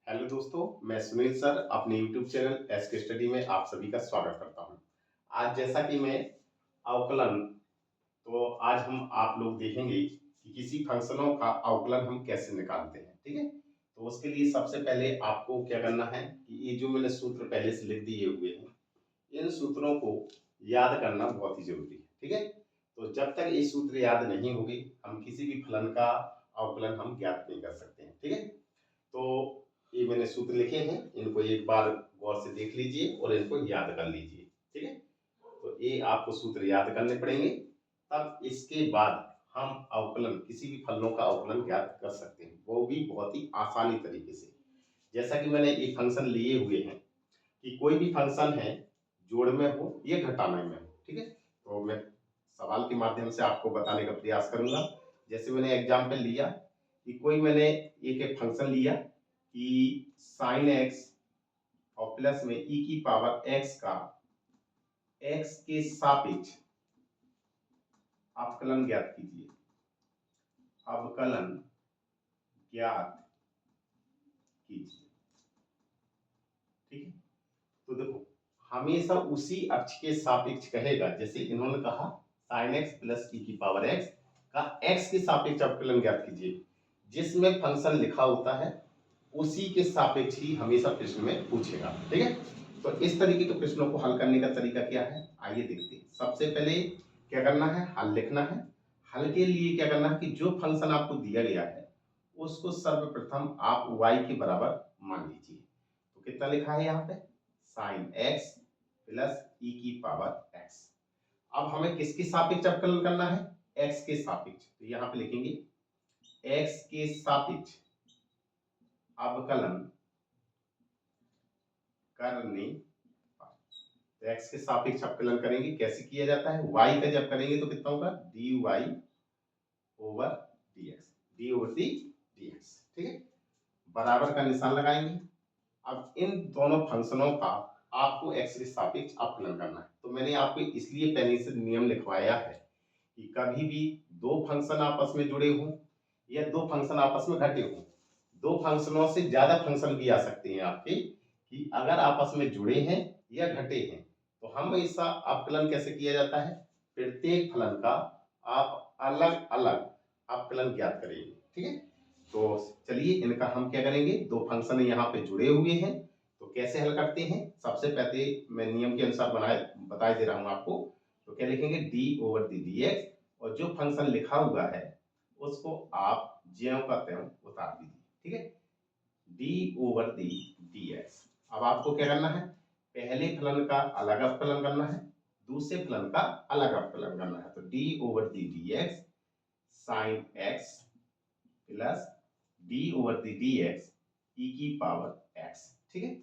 Hello दोस्तों, मैं Sunil sir अपने यूट्यूब चैनल एस के स्टडी में आप सभी का स्वागत करता हूं। आज जैसा कि मैं अवकलन तो आज हम आप लोग देखेंगे कि किसी फंक्शनों का अवकलन हम कैसे निकालते हैं। ठीक है, तो उसके लिए सबसे पहले आपको क्या करना है कि ये जो मैंने सूत्र पहले से लिख दिए हुए हैं, इन सूत्रों को याद करना बहुत ही जरूरी है। ठीक है, तो जब तक ये सूत्र याद नहीं होंगे हम किसी भी फलन का अवकलन हम ज्ञात नहीं कर सकते हैं। ठीक है, तो ये मैंने सूत्र लिखे हैं, इनको एक बार गौर से देख लीजिए और इनको याद कर लीजिए। ठीक है, तो ये आपको सूत्र याद करने पड़ेंगे, तब इसके बाद हम अवकलन किसी भी फलनों का अवकलन ज्ञात कर सकते हैं, वो भी बहुत ही आसानी तरीके से। जैसा कि मैंने एक फंक्शन लिए हुए हैं कि कोई भी फंक्शन है जोड़ में हो या घटाने में हो। ठीक है, तो मैं सवाल के माध्यम से आपको बताने का प्रयास करूंगा। जैसे मैंने एग्जाम्पल लिया कि कोई मैंने एक फंक्शन लिया कि साइन एक्स और प्लस में ई की पावर एक्स का एक्स के सापेक्ष अवकलन ज्ञात कीजिए। अवकलन ज्ञात कीजिए। ठीक है, तो देखो हमेशा उसी अक्ष के सापेक्ष कहेगा, जैसे इन्होंने कहा साइन एक्स प्लस ई की पावर एक्स का एक्स के सापेक्ष अवकलन ज्ञात कीजिए। जिसमें फंक्शन लिखा होता है उसी के सापेक्ष ही हमेशा प्रश्न में पूछेगा। ठीक है, तो इस तरीके के प्रश्नों को हल करने का तरीका क्या है, आइए देखते हैं। सबसे पहले क्या करना है, हल लिखना है। हल के लिए क्या करना है कि जो फंक्शन आपको दिया गया है उसको सर्वप्रथम आप y के बराबर मान लीजिए। तो कितना लिखा है यहाँ पे, साइन एक्स प्लस ई की पावर एक्स। अब हमें किसके सापेक्ष अवकलन करना है, x के सापेक्ष। तो यहाँ पे लिखेंगे x के सापेक्ष अवकलन करने पर। तो x के सापेक्ष अवकलन करेंगे, कैसे किया जाता है, y का जब करेंगे तो कितना होगा, dy over dx, d over D dx। ठीक है, बराबर का निशान लगाएंगे। अब इन दोनों फंक्शनों का आपको x के सापेक्ष अवकलन करना है। तो मैंने आपको इसलिए पहले से नियम लिखवाया है कि कभी भी दो फंक्शन आपस में जुड़े हों या दो फंक्शन आपस में घटे हों, दो फंक्शनों से ज्यादा फंक्शन भी आ सकते हैं आपके, कि अगर आपस में जुड़े हैं या घटे हैं तो हमेशा अवकलन कैसे किया जाता है, प्रत्येक फलन का आप अलग अलग अवकलन ज्ञात करेंगे। ठीक है, तो चलिए इनका हम क्या करेंगे, दो फंक्शन यहाँ पे जुड़े हुए हैं तो कैसे हल करते हैं। सबसे पहले मैं नियम के अनुसार बता दे रहा हूँ आपको। तो क्या लिखेंगे, D over the d x, और जो फंक्शन लिखा हुआ है उसको आप ज्यों का त्यों उतार दीजिए। ठीक है, D over the d x. अब आपको क्या करना है, पहले फलन का अलग अवकलन करना है, दूसरे फलन का अलग अवकलन करना है। तो d over the d x sine x plus d over the d x e की पावर एक्स। ठीक है,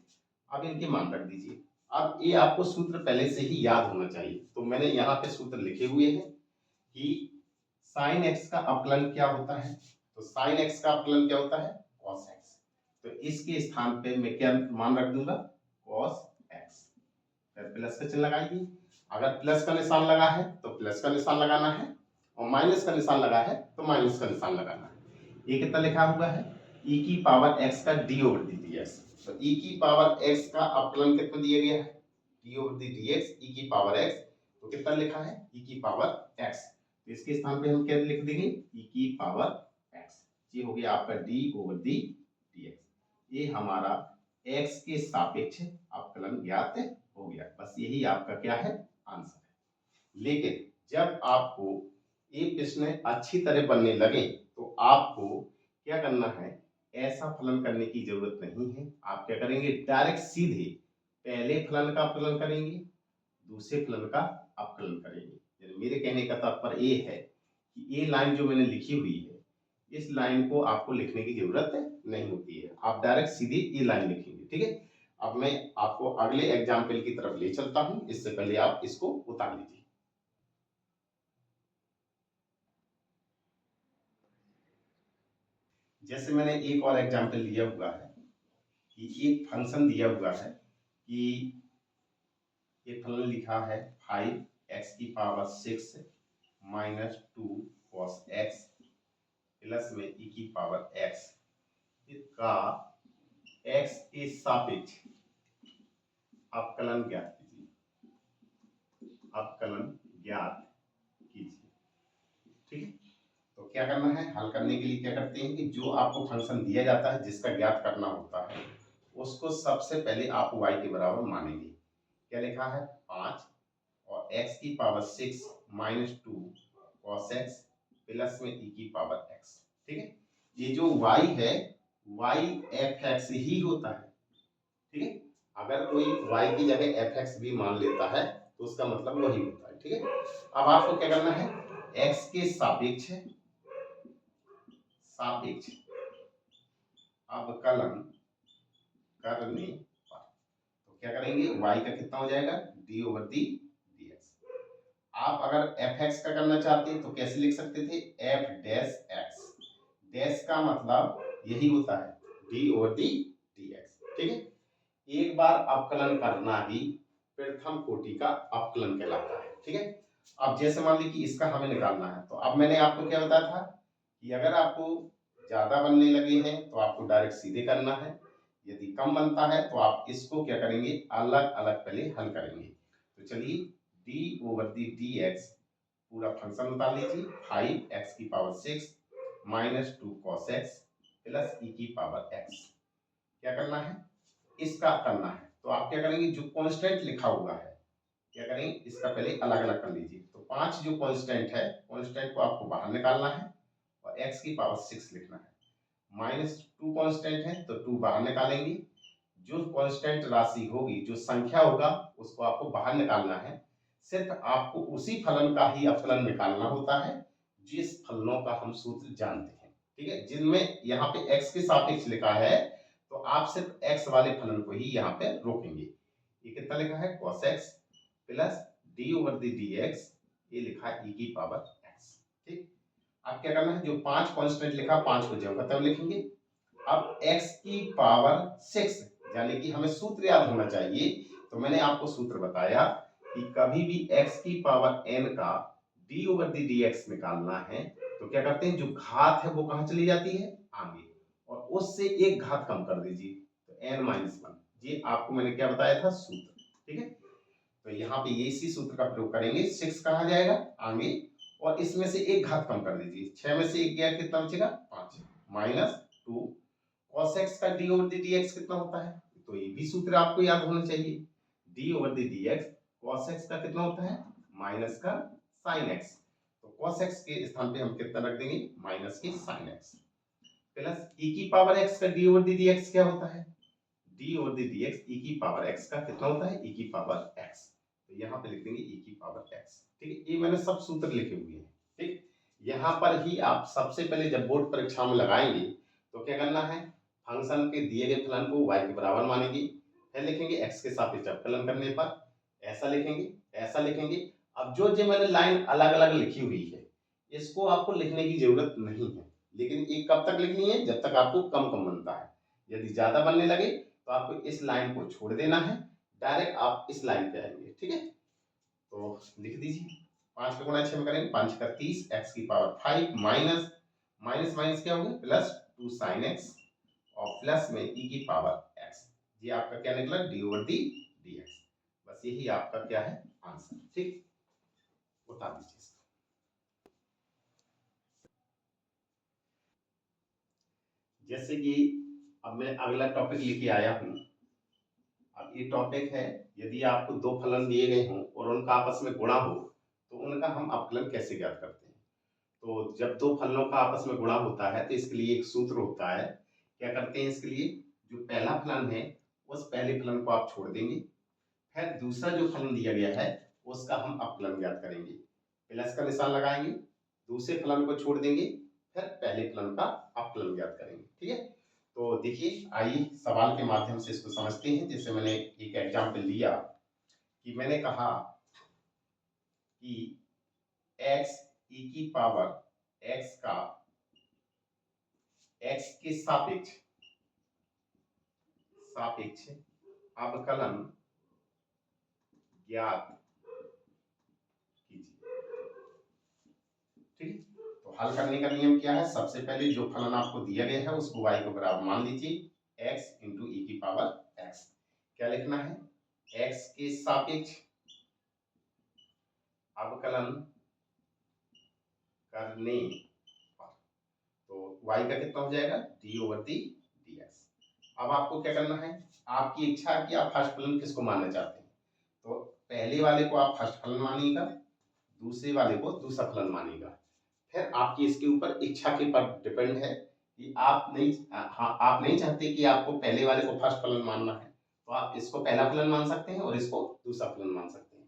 अब इनके मान रख दीजिए। अब ये आपको सूत्र पहले से ही याद होना चाहिए, तो मैंने यहाँ पे सूत्र लिखे हुए हैं कि साइन एक्स का अवकलन क्या होता है। तो साइन एक्स का अवकलन क्या होता है, कॉस एक्स। तो इसके स्थान पे मैं क्या मान रख दूंगा, कॉस एक्स। फिर प्लस का चिन्ह लगाइए। अगर प्लस का निशान लगा है तो प्लस का निशान लगाना है, और माइनस का निशान लगा है तो माइनस का निशान लगाना है। ये कितना लिखा हुआ है, e की पावर x का d ओवर दी dx। तो e की पावर x का अवकलन कितना दिया गया है, d over the dx e की पावर x। तो कितना लिखा है, e की पावर x। तो इसके स्थान पे हम क्या लिख देंगे, e की पावर x। ये हो गया आपका d ओवर दी dx। ये हमारा x के सापेक्ष अवकलन ज्ञात हो गया। बस यही आपका क्या है, आंसर है। लेकिन जब आपको ये प्रश्न अच्छी तरह बनने लगे तो आपको क्या करना है, ऐसा फलन करने की जरूरत नहीं है। आप क्या करेंगे, डायरेक्ट सीधे पहले फलन का अवकलन करेंगे, दूसरे फलन का अवकलन करेंगे। मेरे कहने का तात्पर्य ये है कि ये लाइन जो मैंने लिखी हुई है, इस लाइन को आपको लिखने की जरूरत नहीं होती है, आप डायरेक्ट सीधे ये लाइन लिखेंगे। ठीक है, अब मैं आपको अगले एग्जाम्पल की तरफ ले चलता हूं, इससे पहले आप इसको उतार लीजिए। जैसे मैंने एक और एग्जाम्पल लिया हुआ है कि एक फंक्शन दिया हुआ है कि एक फलन लिखा है 5x की power 6 minus 2 cos x plus में e की पावर x का एक्स के सापेक्ष अवकलन ज्ञात कीजिए, अवकलन ज्ञात कीजिए। ठीक है, तो क्या करना है, हल करने के लिए क्या करते हैं कि जो आपको फंक्शन दिया जाता है जिसका ज्ञात करना होता है उसको सबसे पहले आप y के बराबर मानेंगे। क्या लिखा है, 5 और x की power 6 minus 2 cos x plus में e की पावर x। ठीक है, ये जो y है y fx ही होता है। ठीक है, अगर कोई y की जगह fx भी मान लेता है तो उसका मतलब वही होता है। ठीक है, अब आपको क्या करना है, x के सापेक्ष सापेक्ष अवकलन करने पर तो क्या करेंगे, y का कितना हो जाएगा, d ओवर दी dx। आप अगर fx का करना चाहते हैं तो कैसे लिख सकते थे, f डैश x, डैश का मतलब यही होता है d ओवर दी dx। ठीक है, एक बार अवकलन करना ही प्रथम कोटि का अवकलन कहलाता है। ठीक है, अब जैसे मान ली कि इसका हमें निकालना है तो अब मैंने आपको क्या बताया था कि अगर आपको ज्यादा बनने लगे हैं तो आपको डायरेक्ट सीधे करना है, यदि कम बनता है तो आप इसको क्या करेंगे, अलग अलग पहले हल करेंगे। तो चलिए d ओवर दी dx पूरा फंक्शन निकाल लीजिए, 5x की power 6 minus 2 cos x plus e की पावर x। क्या करना है, इसका करना है तो आप क्या करेंगे, जो कांस्टेंट लिखा हुआ है क्या करेंगे, इसका पहले अलग अलग कर लीजिए। तो 5 जो कांस्टेंट है, कांस्टेंट को आपको बाहर निकालना है और x की पावर 6 लिखना है। माइनस 2 कांस्टेंट है तो 2 बाहर निकालेंगे, जो कांस्टेंट राशि होगी, जो संख्या होगा उसको आपको बाहर निकालना है। सिर्फ आपको उसी फलन का ही अवकलन निकालना होता है जिस फलनों का हम सूत्र जानते हैं। ठीक है, जिनमें यहाँ पे x के सापेक्ष लिखा है तो आप सिर्फ x वाले फलन को ही यहाँ पे रोकेंगे। ये कितना लिखा है, cos x plus d over the dx, ये लिखा है e की पावर x। ठीक, अब क्या करना है, जो 5 कांस्टेंट लिखा 5 को जब तब लिखेंगे। अब x की पावर 6 यानी कि हमें सूत्र याद होना चाहिए, तो मैंने आपको सूत्र बताया कि कभी भी x की पावर n का d ओवर दी dx निकालना है तो क्या करते हैं, जो घात है वो कहाँ चली जाती है, आगे, और उससे एक घात कम कर दीजिए तो n माइनस 1। ये आपको मैंने क्या बताया था, सूत्र। ठीक है, तो यहाँ पे ये इसी सूत्र का प्रयोग करेंगे, 6 कहा जाएगा आगे और इसमें से एक घात कम कर दीजिए, 6 में से एक गया कितना बचेगा, 5 माइनस 2 cos x का d ओवर दी dx कितना होता है, तो ये भी सूत्र आपको याद होना चाहिए, d over the dx cos x का कितना होता है, माइनस का sin x। तो cos x के स्थान पे हम कितना रख देंगे, माइनस के sin x प्लस e की पावर x का d ओवर दी dx क्या होता है, d over the dx e की पावर x का कितना होता है, e की पावर x। तो यहाँ पे लिख देंगे e की पावर x। ठीक है, ये मैंने सब सूत्र लिखे हुए हैं। ठीक, यहाँ पर ही आप सबसे पहले जब बोर्ड परीक्षा में लगाएंगे तो क्या करना है, फंक्शन के दिए गए फलन को y के बराबर मानेंगे, फिर लिखेंगे x के सापेक्ष अवकलन करने पर ऐसा लिखेंगे, ऐसा लिखेंगे। अब जो जो मैंने लाइन अलग अलग लिखी हुई है इसको आपको लिखने की जरूरत नहीं है, लेकिन ये कब तक लिखनी है, जब तक आपको कम कम बनता है। यदि ज्यादा बनने लगे तो आपको इस लाइन को छोड़ देना है, डायरेक्ट आप इस लाइन पे आएंगे। ठीक है, तो लिख दीजिए, 5 का गुणा 6 में करेंगे, 5 का 30 x की पावर 5 माइनस माइनस माइनस क्या होगा, प्लस 2 sin x और प्लस में e की पावर x। ये आपका क्या निकला, d ओवर दी dx। बस यही आपका क्या है, आंसर। ठीक, उतार दीजिए इसको। जैसे कि अब मैं अगला टॉपिक लेके आया हूं। अब ये टॉपिक है, यदि आपको दो फलन दिए गए हों और उनका आपस में गुणा हो तो उनका हम अवकलन कैसे ज्ञात करते हैं। तो जब दो फलनों का आपस में गुणा होता है तो इसके लिए एक सूत्र होता है। क्या करते हैं इसके लिए, जो पहला फलन है उस पहले फलन को आप छोड़ देंगे, फिर दूसरा जो फलन दिया गया है उसका हम अवकलन ज्ञात करेंगे, प्लस का निशान लगाएंगे, दूसरे फलन को छोड़ देंगे, फिर पहले फलन का अवकलन ज्ञात करेंगे। ठीक है, तो देखिए आइए सवाल के माध्यम से इसको समझते हैं। जैसे मैंने एक एग्जाम्पल लिया कि मैंने कहा कि x e की पावर x का x के सापेक्ष सापेक्ष अवकलन ज्ञात कीजिए। ठीक, तो हल करने का नियम क्या है, सबसे पहले जो फलन आपको दिया गया है उसको y को बराबर मान लीजिए, x इंटू ई क्या लिखना है, x के सापेक्ष अवकलन करने पर, तो y का कितना हो जाएगा, d/dx। अब आपको क्या करना है, आपकी इच्छा है कि आप फर्स्ट फलन किसको मानना चाहते हैं, तो पहले वाले को आप फर्स्ट फलन मानिएगा, दूसरे वाले को दूसरा फलन मानिएगा। फिर आपकी इसके ऊपर इच्छा के पर डिपेंड है कि आप नहीं चाहते कि आपको पहले वाले को फर्स्ट फलन मानना है, तो आप इसको पहला फलन मान सकते हैं और इसको दूसरा फलन मान सकते हैं।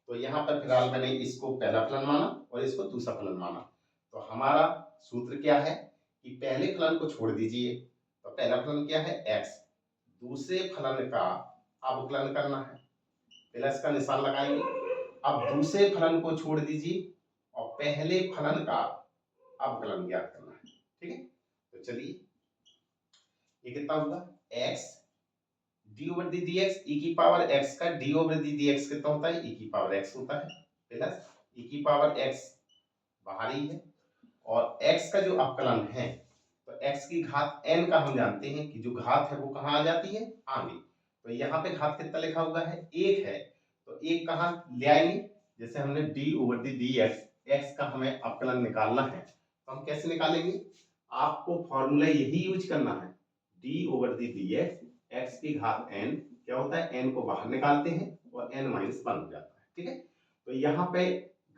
तो यहाँ पर फिलहाल मैंने इसको पहला फलन माना और इसको दूसरा फलन माना। तो हमारा सूत्र क्या है कि पहले फलन को छोड़ दीजिए, तो पहला फलन क्या है x, दूसरे फलन का अवकलन करना है, प्लस का निशान लगाएंगे। अब दूसरे फलन को छोड़ दीजिए और पहले फलन का अवकलन ज्ञात करना है। ठीक है, तो चलिए ये कितना होगा, x d/dx, e की पावर x का d/dx कितना होता है, e की पावर x होता है, प्लस e की पावर x बाहर ही है और x का जो अवकलन है, तो x की घात n का हम जानते हैं कि जो घात है वो कहाँ आ जाती है, आगे। तो यहाँ पे घात कितना लिखा हुआ है, 1 है, तो 1 कहाँ ले आएंगे, जैसे हमने d/dx, x का हमें अवकलन निकालना है, तो हम कैसे निकालेंगे, आपको फॉर्मूला यही यूज करना है, d/dx, x की घात n क्या होता है, n को बाहर निकालते हैं और n-1 हो जाता है। ठीक है, तो यहाँ पे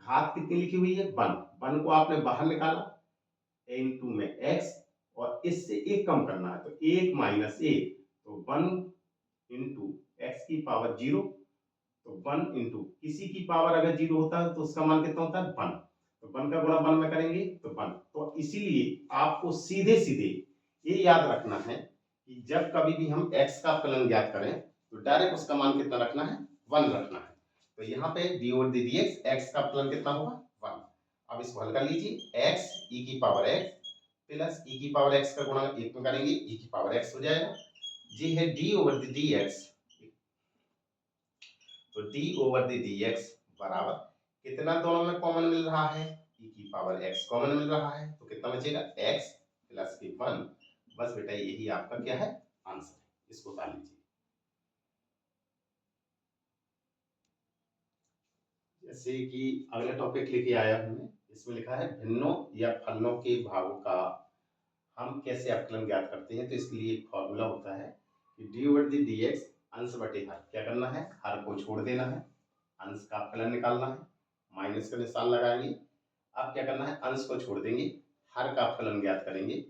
घात कितनी लिखी हुई है, 1 को आपने बाहर निकाला, n2 में x और इससे 1 कम करना है, तो 1 - 1, तो 1 इंटू एक्स की पावर 0, तो 1 इंटू किसी की पावर अगर 0 होता है तो उसका मान कितना होता है, 1, तो 1 का गुणा 1 में करेंगे तो 1। तो इसीलिए आपको सीधे सीधे ये याद रखना है कि जब कभी भी हम x का फलन ज्ञात करें तो डायरेक्ट उसका मान कितना रखना है, 1 रखना है। तो यहाँ पे d/dx, x का फलन कितना होगा, 1। अब इसको हल कर लीजिए, x e की पावर x प्लस e की पावर x का गुणा 1 में करेंगे, e की पावर x हो जाएगा, ये है d/dx, तो d/dx बराबर कितना दोनों में कॉमन मिल रहा है, e की पावर x कॉमन मिल रहा है, तो कितना बचेगा, x प्लस के 1। बस बेटा यही आपका क्या है, आंसर है, इसको उतार लीजिए। जैसे कि अगला टॉपिक लेके आया हूं, इसमें लिखा है भिन्नों या फलनों के भागों का हम कैसे अवकलन ज्ञात करते हैं। तो इसके लिए एक फॉर्मूला होता है कि d/dx अंश बटे हर, क्या करना है, हर को छोड़ देना है, अंश का अवकलन निकालना है, माइनस का निशान लगाएंगे। अब क्या करना है, अंश को छोड़ देंगे, हर का अवकलन ज्ञात करेंगे,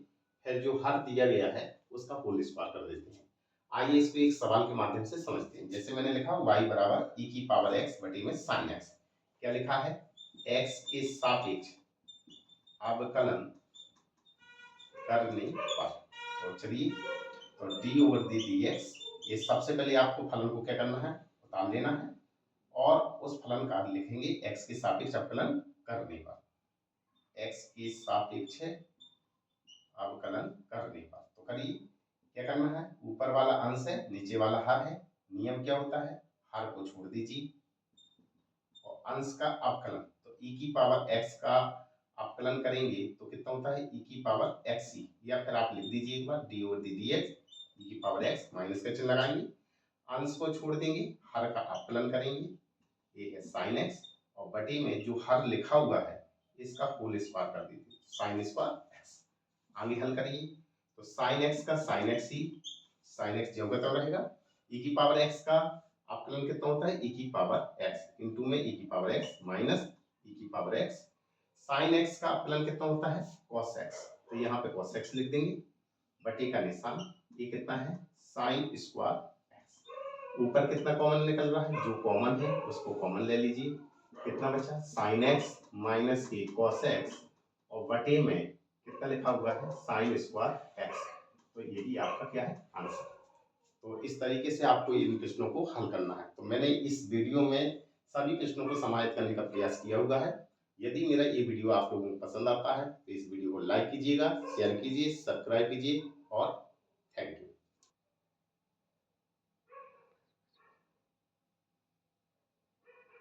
फिर जो हर दिया गया है उसका होल स्क्वायर कर देते हैं। आइए इसको एक सवाल के माध्यम से समझते हैं। जैसे मैंने लिखा y बराबर e की पावर x बटे में sin x, क्या लिखा है, x के सापेक्ष अवकलन करने पर, तो चलिए, तो d/dx, ये सबसे पहले आपको फलन को क्या करना है, उतार लेना है और उस फलन का लिखेंगे x के सापेक्ष अवकलन करने पर, x के सापेक्ष अवकलन करने पर। तो करिए, क्या करना है, ऊपर वाला अंश है, नीचे वाला हर है, नियम क्या होता है, हर को छोड़ दीजिए और अंश का अवकलन, तो e की पावर x का अवकलन करेंगे तो कितना होता है, e की पावर xc, या फिर आप लिख दीजिए एक बार d/dx, e की पावर x, माइनस का चिन्ह लगाएंगे, अंश को छोड़ देंगे, हर का अवकलन करेंगे, ये है sin x, और बटे में जो हर लिखा हुआ है इसका होल स्क्वायर कर दीजिए, sin स्क्वायर x। आगे हल करिए, तो sin x का sin x ही, sin x जो का रहेगा, e की पावर x का अवकलन कितना होता है, e की पावर x इंटू में e की पावर x माइनस e की पावर x, sin x का अवकलन कितना होता है, cos x, तो यहाँ पे cos x लिख देंगे, बटे का निशान, ये कितना है, sin स्क्वायर x। ऊपर कितना कॉमन निकल रहा है, जो कॉमन है उसको कॉमन ले लीजिए, कितना बचा, sin x माइनस के cos x, और बटे में कितना लिखा हुआ है, sin स्क्वायर x। तो यही आपका क्या है, आंसर। तो इस तरीके से आपको इन प्रश्नों को हल करना है। तो मैंने इस वीडियो में सभी प्रश्नों को समाहित करने का प्रयास किया हुआ है। यदि मेरा ये वीडियो आप लोगों को पसंद आता है तो इस वीडियो को लाइक कीजिएगा, शेयर कीजिए, सब्सक्राइब कीजिए